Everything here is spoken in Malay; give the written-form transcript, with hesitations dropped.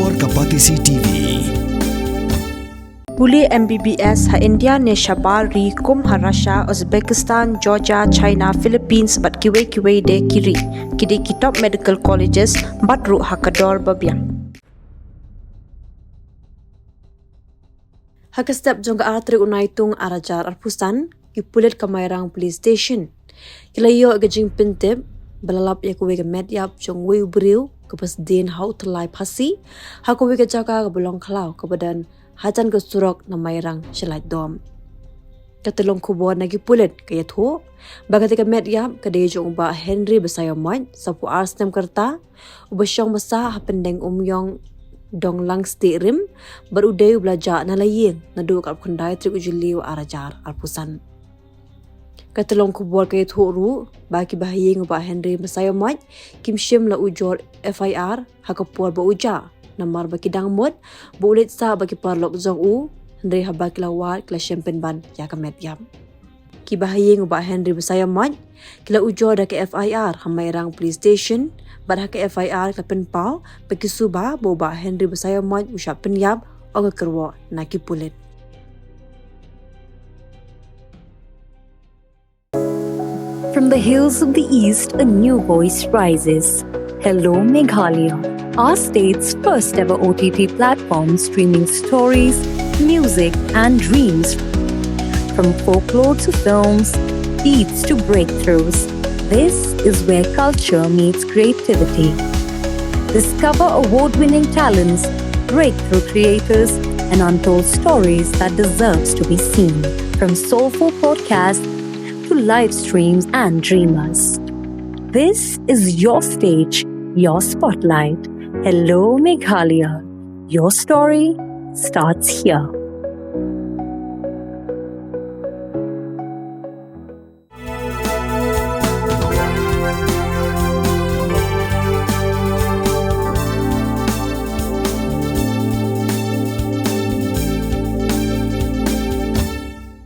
और Kapatisi TV. Puli MBBS ha India ne Shabal ri kum ha Russia, Uzbekistan, Georgia, China, Philippines bat kiwe de kiri. Kidi ki top medical colleges bat ru ha kador babiang. Hakastep jongga atri unaitung arajar arpusan ki pulit kamairang police station. Kilayo agajing pintip balalap ya kuwe ke medyap jong wei briu kepas din hau Tyllai Phasi ha kuwe ke jaga ke belong khalau ke badan hajan ke surok na mairang shalai dom katelong kubor nagi pulit ke yatho bagati ke medyap ke de jong ba Henry besayo moin sapu arstem kerta ubasyong masa ha Pyndengumïong dong Langstiehrim berudai belajar na laying na do kap kundai trik ujuliu arajar arpusan katelong kubor kaya thuru baki bahayeng ba Henry Messiah Mike kim shim la ujor FIR hakapor ba uja namar baki dangmot bulit sa baki parlok zong u Henry habaki lawat kla champagne ban ya kamet yam ki bahayeng ba Henry Messiah Mike kila ujor da ke FIR hamairang police station bar ke FIR ka penpau baki suba bo ba Henry Messiah Mike usap penyap og kerwo naki pulit. From the hills of the east, a new voice rises. Hello, Meghalaya, our state's first ever OTT platform streaming stories, music, and dreams. From folklore to films, beats to breakthroughs, this is where culture meets creativity. Discover award-winning talents, breakthrough creators, and untold stories that deserves to be seen. From soulful podcasts to live streams and dreamers. This is your stage, your spotlight. Hello, Meghalaya. Your story starts here.